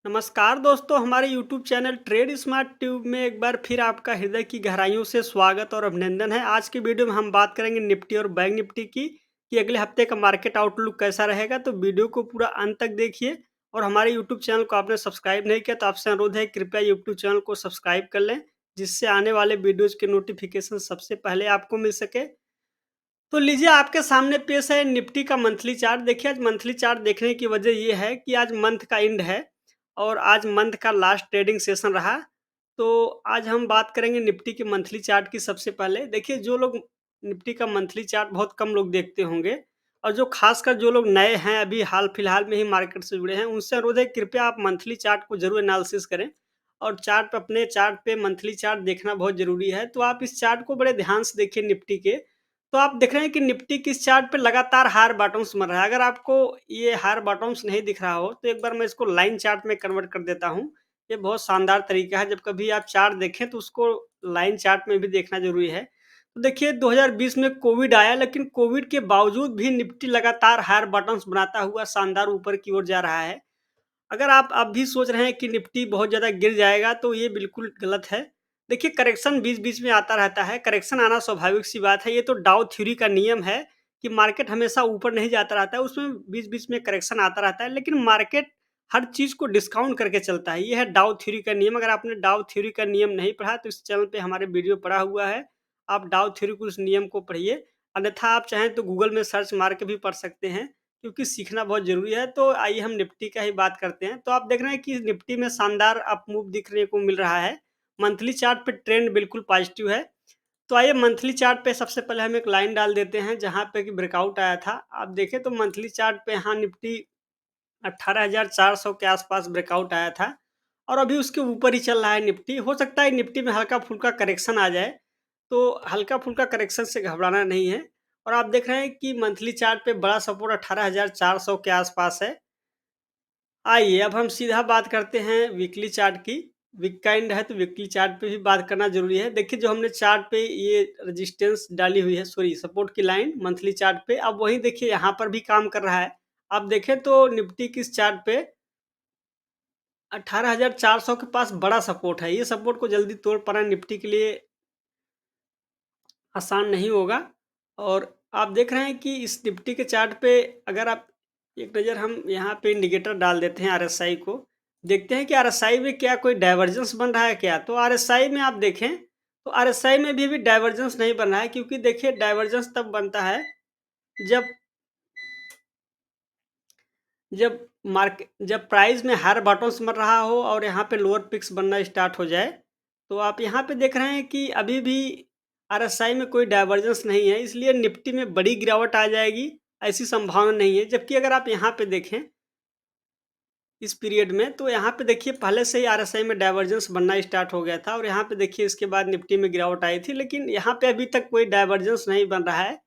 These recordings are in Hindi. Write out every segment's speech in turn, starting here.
नमस्कार दोस्तों, हमारे YouTube channel trade smart tube में एक बार फिर आपका हृदय की गहराइयों से स्वागत और अभिनंदन है। आज की वीडियो में हम बात करेंगे निफ्टी और बैंक निफ्टी की कि अगले हफ्ते का मार्केट आउटलुक कैसा रहेगा। तो वीडियो को पूरा अंत तक देखिए और हमारे YouTube चैनल को आपने सब्सक्राइब नहीं किया तो आपसे अनुरोध है कृपया YouTube चैनल को सब्सक्राइब कर लें, जिससे आने वाले वीडियोज के नोटिफिकेशन सबसे पहले आपको मिल सके। तो लीजिए आपके सामने पेश है निफ्टी का मंथली चार्ट। देखिए आज मंथली चार्ट देखने की वजह ये है कि आज मंथ का एंड है और आज मंथ का लास्ट ट्रेडिंग सेशन रहा। तो आज हम बात करेंगे निफ्टी के मंथली चार्ट की। सबसे पहले देखिए, जो लोग निफ्टी का मंथली चार्ट बहुत कम लोग देखते होंगे और जो खासकर जो लोग नए हैं, अभी हाल फिलहाल में ही मार्केट से जुड़े हैं, उनसे अनुरोध है कृपया आप मंथली चार्ट को जरूर एनालिसिस करें और चार्ट पे अपने चार्ट पे मंथली चार्ट देखना बहुत जरूरी है। तो आप इस चार्ट को बड़े ध्यान से देखिए निफ्टी के। तो आप देख रहे हैं कि निफ्टी किस चार्ट पे लगातार हायर बॉटम्स बन रहा है। अगर आपको ये हायर बॉटम्स नहीं दिख रहा हो तो एक बार मैं इसको लाइन चार्ट में कन्वर्ट कर देता हूँ। ये बहुत शानदार तरीका है, जब कभी आप चार्ट देखें तो उसको लाइन चार्ट में भी देखना जरूरी है। तो देखिए 2020 में कोविड आया, लेकिन कोविड के बावजूद भी निफ्टी लगातार हायर बॉटम्स बनाता हुआ शानदार ऊपर की ओर जा रहा है। अगर आप अब भी सोच रहे हैं कि निफ्टी बहुत ज़्यादा गिर जाएगा तो ये बिल्कुल गलत है। देखिए करेक्शन बीच-बीच में आता रहता है, करेक्शन आना स्वाभाविक सी बात है, ये तो डाउ थ्योरी का नियम है कि मार्केट हमेशा ऊपर नहीं जाता रहता है, उसमें बीच-बीच में करेक्शन आता रहता है, लेकिन मार्केट हर चीज़ को डिस्काउंट करके चलता है, ये है डाउ थ्योरी का नियम। अगर आपने डाउ थ्योरी का नियम नहीं पढ़ा तो इस चैनल पे हमारे वीडियो पड़ा हुआ है, आप डाउ थ्योरी को उस नियम को पढ़िए, अन्यथा आप चाहें तो गूगल में सर्च मार के भी पढ़ सकते हैं। क्योंकि सीखना बहुत ज़रूरी है। तो आइए हम निफ्टी का ही बात करते हैं। तो आप देख रहे हैं कि निफ्टी में शानदार अप मूव दिखने को मिल रहा है। मंथली चार्ट पे ट्रेंड बिल्कुल पॉजिटिव है। तो आइए मंथली चार्ट पे सबसे पहले हम एक लाइन डाल देते हैं जहाँ पे कि ब्रेकआउट आया था। आप देखें तो मंथली चार्ट पे यहाँ निफ्टी 18,400 के आसपास ब्रेकआउट आया था और अभी उसके ऊपर ही चल रहा है निफ्टी। हो सकता है निफ्टी में हल्का-फुल्का करेक्शन आ जाए, तो हल्का-फुल्का करेक्शन से घबराना नहीं है। और आप देख रहे हैं कि मंथली चार्ट पे बड़ा सपोर्ट 18,400 के आसपास है। आइए अब हम सीधा बात करते हैं वीकली चार्ट की। वीक का एंड है तो वीकली चार्ट पे भी बात करना ज़रूरी है। देखिए जो हमने चार्ट पे ये रेजिस्टेंस डाली हुई है, सॉरी सपोर्ट की लाइन मंथली चार्ट पे, अब वही देखिए यहाँ पर भी काम कर रहा है। आप देखें तो निफ्टी की इस चार्ट पे 18,400 के पास बड़ा सपोर्ट है। ये सपोर्ट को जल्दी तोड़ पाना निफ्टी के लिए आसान नहीं होगा। और आप देख रहे हैं कि इस निफ्टी के चार्ट पे अगर आप एक नज़र हम यहाँ पे इंडिकेटर डाल देते हैं आरएसआई को, देखते हैं कि आरएसआई में क्या कोई डाइवर्जेंस बन रहा है क्या? तो आरएसआई में आप देखें तो आरएसआई में भी अभी डाइवर्जेंस नहीं बन रहा है, क्योंकि देखिए डाइवर्जेंस तब बनता है जब जब जब प्राइस में हायर बॉटम्स बन रहा हो और यहाँ पे लोअर पिक्स बनना स्टार्ट हो जाए। तो आप यहाँ पे देख रहे हैं कि अभी भी आरएसआई में कोई डाइवर्जेंस नहीं है, इसलिए निफ्टी में बड़ी गिरावट आ जाएगी ऐसी संभावना नहीं है। जबकि अगर आप यहाँ पे देखें इस पीरियड में, तो यहाँ पे देखिए पहले से ही आरएसआई में डाइवर्जेंस बनना स्टार्ट हो गया था और यहाँ पे देखिए इसके बाद निफ्टी में गिरावट आई थी, लेकिन यहाँ पे अभी तक कोई डाइवर्जेंस नहीं बन रहा है।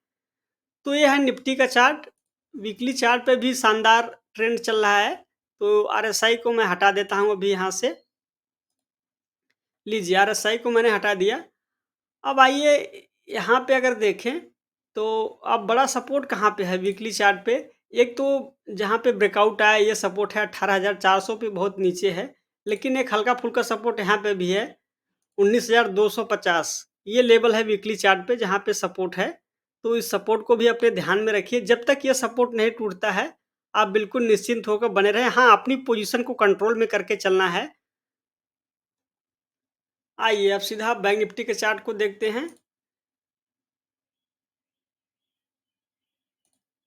तो ये है निफ्टी का चार्ट। वीकली चार्ट पे भी शानदार ट्रेंड चल रहा है। तो आरएसआई को मैं हटा देता हूँ अभी यहाँ से। लीजिए आरएसआई को मैंने हटा दिया। अब आइए यहाँ पे अगर देखें तो अब बड़ा सपोर्ट कहाँ पे है वीकली चार्ट पे। एक तो जहाँ पे ब्रेकआउट आया ये सपोर्ट है 18,400 पे, बहुत नीचे है। लेकिन एक हल्का-फुल्का सपोर्ट यहाँ पे भी है 19,250। ये लेवल है वीकली चार्ट पे जहाँ पे सपोर्ट है। तो इस सपोर्ट को भी अपने ध्यान में रखिए। जब तक ये सपोर्ट नहीं टूटता है, आप बिल्कुल निश्चिंत होकर बने रहें। हाँ, अपनी पोज़ीशन को कंट्रोल में करके चलना है। आइए अब सीधा बैंक निफ्टी के चार्ट को देखते हैं।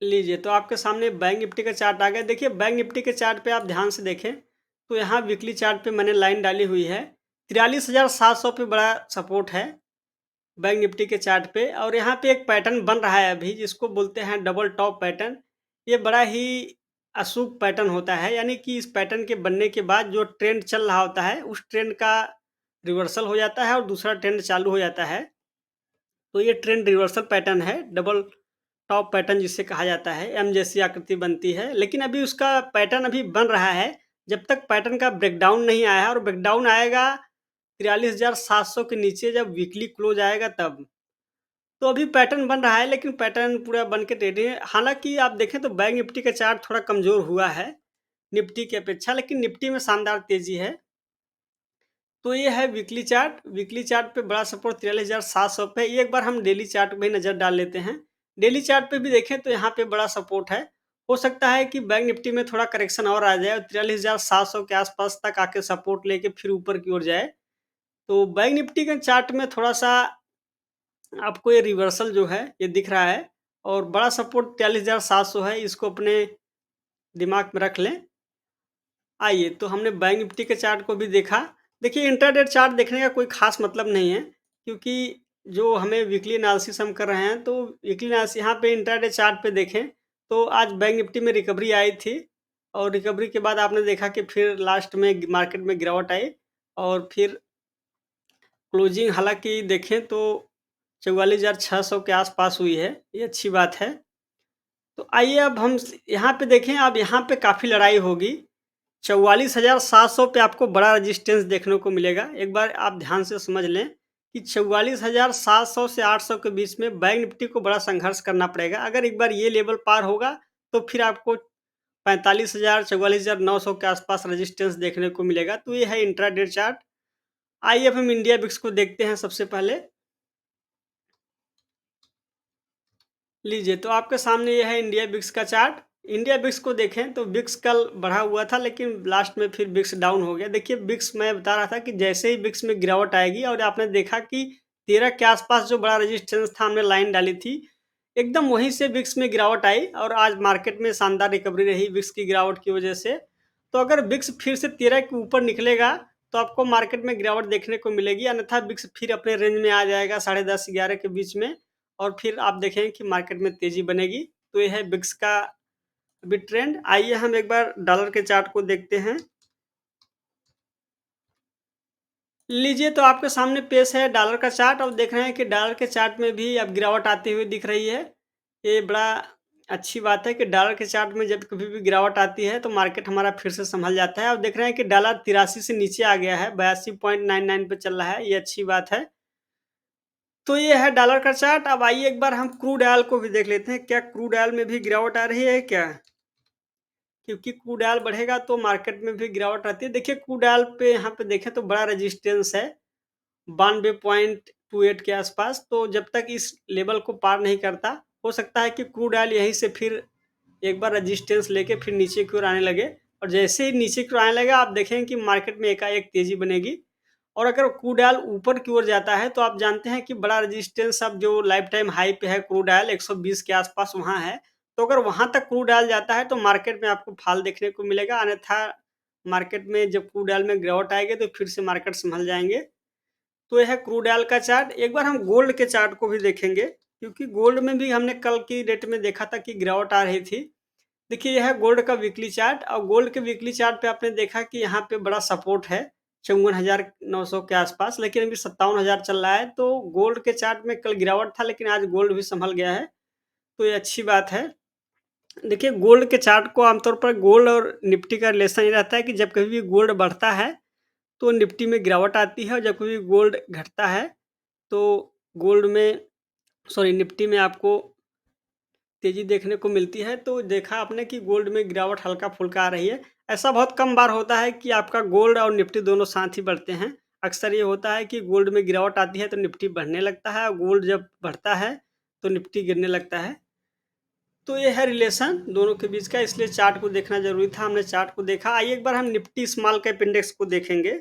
लीजिए तो आपके सामने बैंक निफ्टी का चार्ट आ गया। देखिए बैंक निफ्टी के चार्ट पे आप ध्यान से देखें तो यहाँ वीकली चार्ट पे मैंने लाइन डाली हुई है। 43,700 पे बड़ा सपोर्ट है बैंक निफ्टी के चार्ट पे और यहाँ पे एक पैटर्न बन रहा है अभी, जिसको बोलते हैं डबल टॉप पैटर्न। ये बड़ा ही अशुभ पैटर्न होता है, यानी कि इस पैटर्न के बनने के बाद जो ट्रेंड चल रहा होता है उस ट्रेंड का रिवर्सल हो जाता है और दूसरा ट्रेंड चालू हो जाता है। तो ये ट्रेंड रिवर्सल पैटर्न है, डबल टॉप पैटर्न जिसे कहा जाता है। एम जैसी आकृति बनती है, लेकिन अभी उसका पैटर्न अभी बन रहा है। जब तक पैटर्न का ब्रेकडाउन नहीं आया है, और ब्रेकडाउन आएगा 43,700 के नीचे जब वीकली क्लोज आएगा तब। तो अभी पैटर्न बन रहा है, लेकिन पैटर्न पूरा बन के रेडी है। हालांकि आप देखें तो बैंक निफ्टी का चार्ट थोड़ा कमज़ोर हुआ है। निफ्टी की अपेक्षा, लेकिन निफ्टी में शानदार तेज़ी है। तो ये है वीकली चार्ट पे बड़ा सपोर्ट 43,700 पे। एक बार हम डेली चार्ट पे नज़र डाल लेते हैं। डेली चार्ट पे भी देखें तो यहाँ पे बड़ा सपोर्ट है। हो सकता है कि बैंक निफ्टी में थोड़ा करेक्शन और आ जाए और 43,700 के आसपास तक आके सपोर्ट लेके फिर ऊपर की ओर जाए। तो बैंक निफ्टी के चार्ट में थोड़ा-सा आपको ये रिवर्सल जो है ये दिख रहा है और बड़ा सपोर्ट 43,700 है, इसको अपने दिमाग में रख लें। आइए, तो हमने बैंक निफ्टी के चार्ट को भी देखा। देखिए, इंट्राडे चार्ट देखने का कोई ख़ास मतलब नहीं है, क्योंकि जो हमें वीकली एनालिसिस हम कर रहे हैं, तो वीकली एनालिसिस यहाँ पे इंट्राडे चार्ट पे देखें, तो आज बैंक निफ्टी में रिकवरी आई थी और रिकवरी के बाद आपने देखा कि फिर लास्ट में मार्केट में गिरावट आई और फिर क्लोजिंग हालाँकि देखें तो 44,600 के आस-पास हुई है, ये अच्छी बात है। तो आइए अब हम यहाँ पे देखें, अब यहाँ पे काफ़ी लड़ाई होगी। 44,700 पे आपको बड़ा रेजिस्टेंस देखने को मिलेगा। एक बार आप ध्यान से समझ लें कि 44,700 से 800 के बीच में बैंक निफ्टी को बड़ा संघर्ष करना पड़ेगा। अगर एक बार ये लेवल पार होगा, तो फिर आपको 45,000 44,900 के आसपास रेजिस्टेंस देखने को मिलेगा। तो ये है इंट्राडे चार्ट। आइए अब हम इंडिया बिक्स को देखते हैं सबसे पहले। लीजिए, तो आपके सामने ये है इंडिया बिक्स का चार्ट। इंडिया बिक्स को देखें तो बिक्स कल बढ़ा हुआ था, लेकिन लास्ट में फिर बिक्स डाउन हो गया। देखिए, बिक्स मैं बता रहा था कि जैसे ही बिक्स में गिरावट आएगी और आपने देखा कि 13 के आसपास जो बड़ा रेजिस्टेंस था, हमने लाइन डाली थी, एकदम वहीं से बिक्स में गिरावट आई और आज मार्केट में शानदार रिकवरी रही बिक्स की गिरावट की वजह से। तो अगर बिक्स फिर से 13 के ऊपर निकलेगा, तो आपको मार्केट में गिरावट देखने को मिलेगी, अन्यथा बिक्स फिर अपने रेंज में आ जाएगा 10:30-11 के बीच में और फिर आप देखेंगे कि मार्केट में तेज़ी बनेगी। तो ये है बिक्स का अभी ट्रेंड। आइए हम एक बार डॉलर के चार्ट को देखते हैं। लीजिए, तो आपके सामने पेश है डॉलर का चार्ट और देख रहे हैं कि डॉलर के चार्ट में भी अब गिरावट आती हुई दिख रही है। ये बड़ा अच्छी बात है कि डॉलर के चार्ट में जब कभी भी गिरावट आती है, तो मार्केट हमारा फिर से सँभल जाता है। अब देख रहे हैं कि डॉलर 83 से नीचे आ गया है, 82.99 पे चल रहा है, ये अच्छी बात है। तो ये है डॉलर का चार्ट। अब आइए एक बार हम क्रूड ऑयल को भी देख लेते हैं। क्या क्रूड ऑयल में भी गिरावट आ रही है क्या? क्योंकि क्रूड ऑयल बढ़ेगा तो मार्केट में भी गिरावट आती है। देखिए, क्रूड ऑयल पे यहाँ पे देखें तो बड़ा रेजिस्टेंस है, 92.28 के आसपास। तो जब तक इस लेवल को पार नहीं करता, हो सकता है कि क्रूड ऑयल यहीं से फिर एक बार रेजिस्टेंस लेके फिर नीचे की ओर आने लगे और जैसे ही नीचे की ओर आने लगा, आप देखेंगे कि मार्केट में एकाएक तेज़ी बनेगी और अगर क्रूड ऑयल ऊपर की ओर जाता है, तो आप जानते हैं कि बड़ा रेजिस्टेंस अब जो लाइफ टाइम हाई पे है क्रूड ऑयल 120 के आसपास वहाँ है। तो अगर वहाँ तक क्रूड ऑयल जाता है, तो मार्केट में आपको फॉल देखने को मिलेगा, अन्यथा मार्केट में जब क्रूड ऑयल में गिरावट आएगी, तो फिर से मार्केट सँभल जाएँगे। तो यह है क्रूड ऑयल का चार्ट। एक बार हम गोल्ड के चार्ट को भी देखेंगे, क्योंकि गोल्ड में भी हमने कल की डेट में देखा था कि गिरावट आ रही थी। देखिए, यह है गोल्ड का वीकली चार्ट और गोल्ड के वीकली चार्ट पे आपने देखा कि यहाँ पे बड़ा सपोर्ट है 54,900 के आसपास, लेकिन अभी 57,000 चल रहा है। तो गोल्ड के चार्ट में कल गिरावट था, लेकिन आज गोल्ड भी संभल गया है, तो ये अच्छी बात है। देखिए, गोल्ड के चार्ट को आमतौर पर गोल्ड और निफ्टी का रिलेशन ये रहता है कि जब कभी भी गोल्ड बढ़ता है, तो निफ्टी में गिरावट आती है और जब कभी गोल्ड घटता है, तो गोल्ड में सॉरी निफ्टी में आपको तेज़ी देखने को मिलती है। तो देखा आपने कि गोल्ड में गिरावट हल्का-फुल्का आ रही है। ऐसा बहुत कम बार होता है कि आपका गोल्ड और निफ्टी दोनों साथ ही बढ़ते हैं। अक्सर ये होता है कि गोल्ड में गिरावट आती है तो निफ्टी बढ़ने लगता है और गोल्ड जब बढ़ता है तो निफ्टी गिरने लगता है। तो ये है रिलेशन दोनों के बीच का, इसलिए चार्ट को देखना ज़रूरी था। हमने चार्ट को देखा। आइए एक बार हम निफ्टी स्मॉल कैप इंडेक्स को देखेंगे।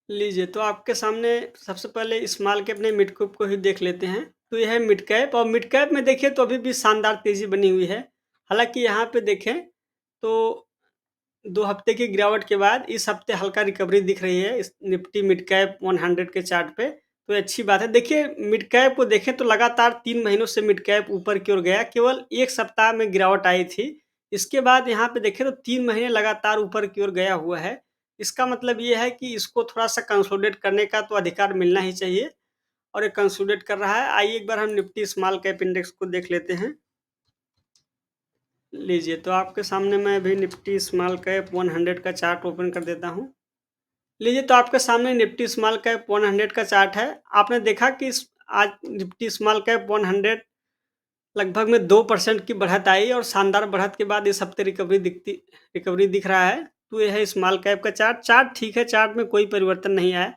लीजिए, तो आपके सामने सबसे पहले स्मॉल कैप ने मिड कैप को ही देख लेते हैं। तो यह है मिड कैप और मिड कैप में देखिए तो अभी भी शानदार तेज़ी बनी हुई है। हालाँकि यहाँ पे देखें तो 2 हफ्ते की गिरावट के बाद इस हफ्ते हल्का रिकवरी दिख रही है इस निफ्टी मिड कैप 100 के चार्ट पे, तो ये अच्छी बात है। देखिए, मिड कैप को देखें तो लगातार 3 महीनों से मिड कैप ऊपर की ओर गया, केवल 1 सप्ताह में गिरावट आई थी। इसके बाद यहाँ पे देखें तो 3 महीने लगातार ऊपर की ओर गया हुआ है। इसका मतलब ये है कि इसको थोड़ा-सा कंसोलिडेट करने का तो अधिकार मिलना ही चाहिए और ये कंसोलिडेट कर रहा है। आइए एक बार हम निफ्टी स्मॉल कैप इंडेक्स को देख लेते हैं। लीजिए, तो आपके सामने मैं अभी निफ्टी स्मॉल कैप 100 का चार्ट ओपन कर देता हूँ। लीजिए, तो आपके सामने निफ्टी स्मॉल कैप 100 का चार्ट है। आपने देखा कि इस आज निफ्टी स्मॉल कैप 100 लगभग में 2% की बढ़त आई और शानदार बढ़त के बाद इस हफ्ते रिकवरी दिख रहा है। तो यह है स्मॉल कैप का चार्ट। चार्ट ठीक है, चार्ट में कोई परिवर्तन नहीं आया।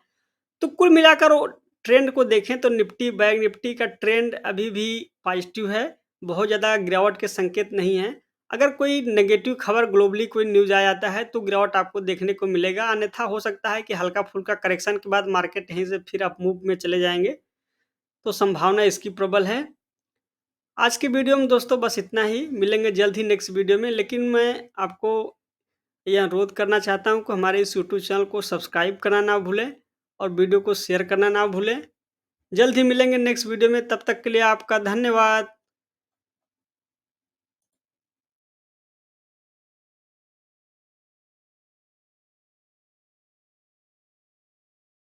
तो कुल मिलाकर वो ट्रेंड को देखें तो निफ्टी, बैंक निफ्टी का ट्रेंड अभी भी पॉजिटिव है। बहुत ज़्यादा गिरावट के संकेत नहीं है। अगर कोई नेगेटिव खबर ग्लोबली कोई न्यूज़ आ जाता है तो गिरावट आपको देखने को मिलेगा। अन्यथा हो सकता है कि हल्का-फुल्का करेक्शन के बाद मार्केट यहीं से फिर अप मूव में चले जाएँगे। तो संभावना इसकी प्रबल है। आज की वीडियो में दोस्तों बस इतना ही। मिलेंगे जल्द ही नेक्स्ट वीडियो में। लेकिन मैं आपको यह अनुरोध करना चाहता हूँ कि हमारे इस यूट्यूब चैनल को सब्सक्राइब करना ना भूलें और वीडियो को शेयर करना ना भूलें। जल्द ही मिलेंगे नेक्स्ट वीडियो में, तब तक के लिए आपका धन्यवाद।